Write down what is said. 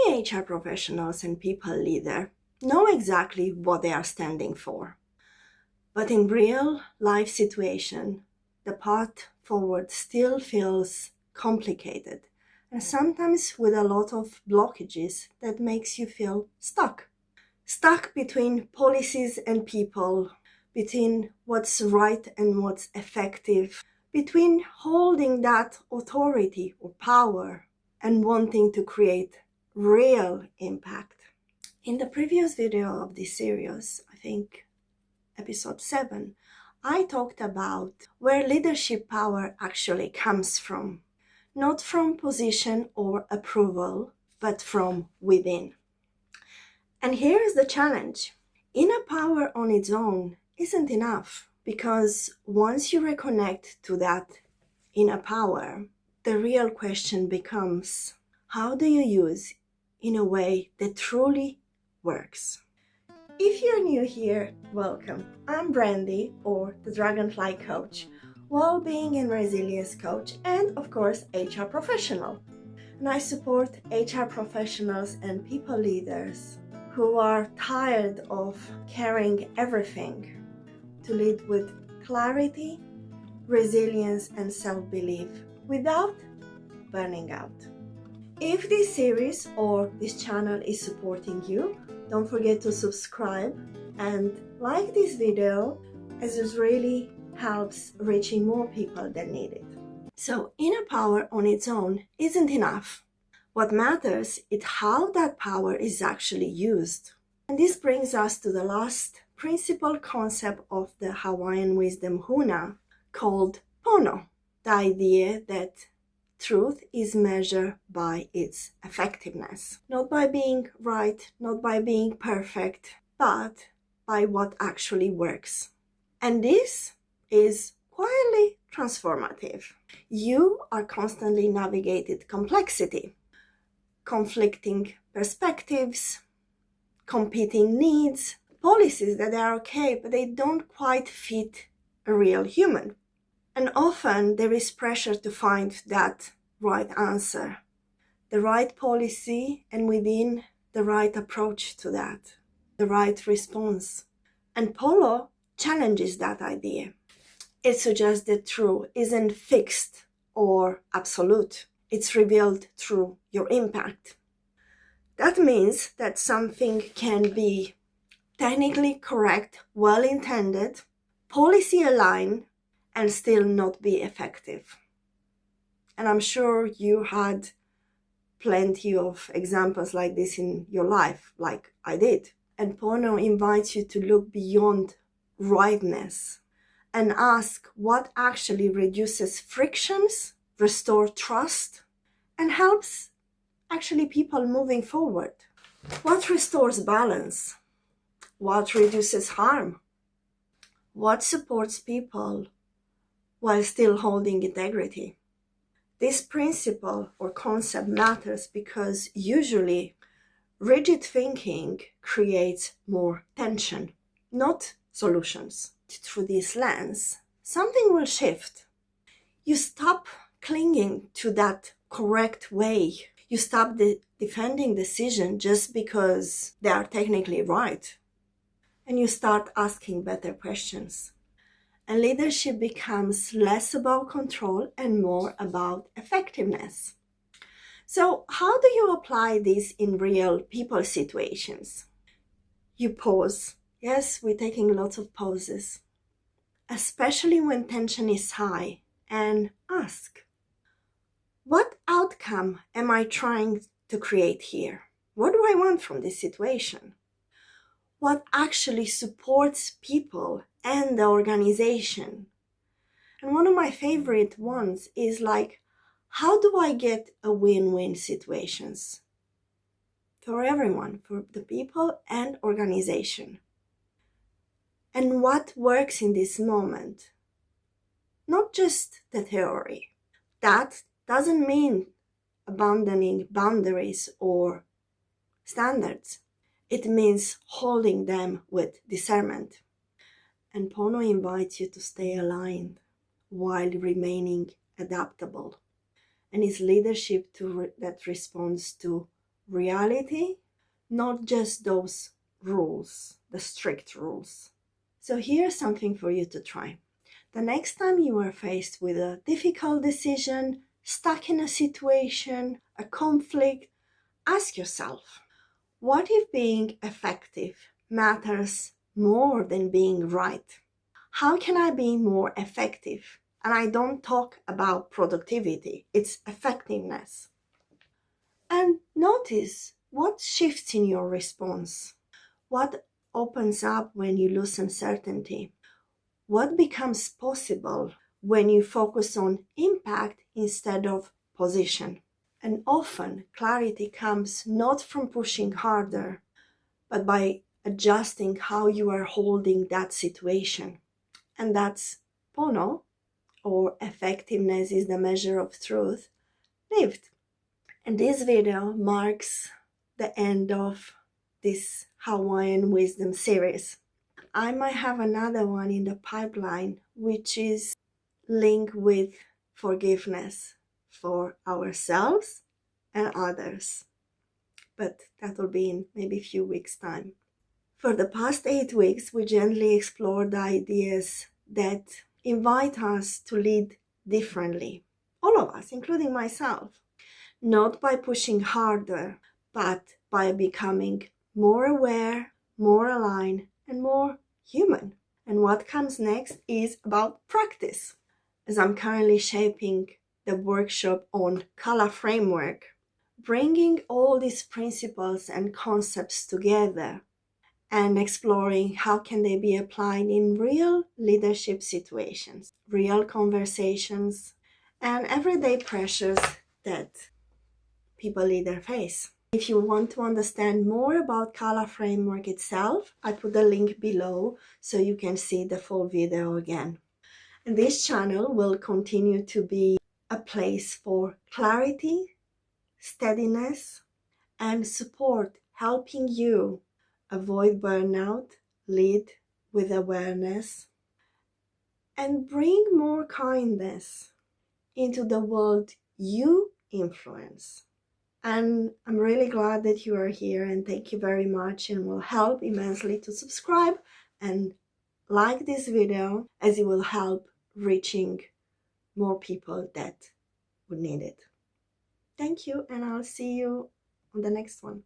Many HR professionals and people leaders know exactly what they are standing for. But in real life situation, the path forward still feels complicated and sometimes with a lot of blockages that makes you feel stuck. Stuck between policies and people, between what's right and what's effective, between holding that authority or power and wanting to create real impact. In the previous video of this series, I think episode 7, I talked about where leadership power actually comes from. Not from position or approval, but from within. And here is the challenge. Inner power on its own isn't enough, because once you reconnect to that inner power, the real question becomes, how do you use in a way that truly works? If you're new here, welcome. I'm Brandy, or the Dragonfly Coach, well-being and resilience coach, and of course, HR professional. And I support HR professionals and people leaders who are tired of carrying everything to lead with clarity, resilience, and self-belief without burning out. If this series or this channel is supporting you, don't forget to subscribe and like this video, as it really helps reaching more people that need it. So inner power on its own isn't enough. What matters is how that power is actually used. And this brings us to the last principal concept of the Hawaiian Wisdom Huna, called PONO, the idea that truth is measured by its effectiveness. Not by being right, not by being perfect, but by what actually works. And this is quietly transformative. You are constantly navigating complexity, conflicting perspectives, competing needs, policies that are okay, but they don't quite fit a real human. And often there is pressure to find that right answer, the right policy, and within the right approach to that, the right response. And PONO challenges that idea. It suggests that truth isn't fixed or absolute. It's revealed through your impact. That means that something can be technically correct, well-intended, policy-aligned, and still not be effective. And I'm sure you had plenty of examples like this in your life, like I did. And PONO invites you to look beyond rightness and ask what actually reduces frictions, restore trust, and helps actually people moving forward. What restores balance? What reduces harm? What supports people while still holding integrity? This principle or concept matters because usually rigid thinking creates more tension, not solutions. Through this lens, something will shift. You stop clinging to that correct way. You stop defending decisions just because they are technically right. And you start asking better questions. And leadership becomes less about control and more about effectiveness. So how do you apply this in real people situations? You pause. Yes, we're taking lots of pauses, especially when tension is high, and ask, what outcome am I trying to create here? What do I want from this situation? What actually supports people and the organization? And one of my favorite ones is like, how do I get a win-win situations for everyone, for the people and organization? And what works in this moment? Not just the theory. That doesn't mean abandoning boundaries or standards. It means holding them with discernment. And PONO invites you to stay aligned while remaining adaptable. And it's leadership that responds to reality, not just those rules, the strict rules. So here's something for you to try. The next time you are faced with a difficult decision, stuck in a situation, a conflict, ask yourself, what if being effective matters more than being right? How can I be more effective? And I don't talk about productivity, it's effectiveness. And notice what shifts in your response. What opens up when you lose uncertainty? What becomes possible when you focus on impact instead of position? And often clarity comes not from pushing harder, but by adjusting how you are holding that situation. And that's PONO, or effectiveness is the measure of truth, lived. And this video marks the end of this Hawaiian Wisdom series. I might have another one in the pipeline, which is linked with forgiveness for ourselves and others. But that will be in maybe a few weeks' time. For the past 8 weeks, we gently explored the ideas that invite us to lead differently. All of us, including myself. Not by pushing harder, but by becoming more aware, more aligned, and more human. And what comes next is about practice. As I'm currently shaping the workshop on color framework, bringing all these principles and concepts together and exploring how can they be applied in real leadership situations, real conversations, and everyday pressures that people either face. If you want to understand more about Kala framework itself, I put the link below so you can see the full video again. And this channel will continue to be a place for clarity, steadiness, and support, helping you avoid burnout, lead with awareness, and bring more kindness into the world you influence. And I'm really glad that you are here, and thank you very much, and will help immensely to subscribe and like this video, as it will help reaching more people that would need it. Thank you, and I'll see you on the next one.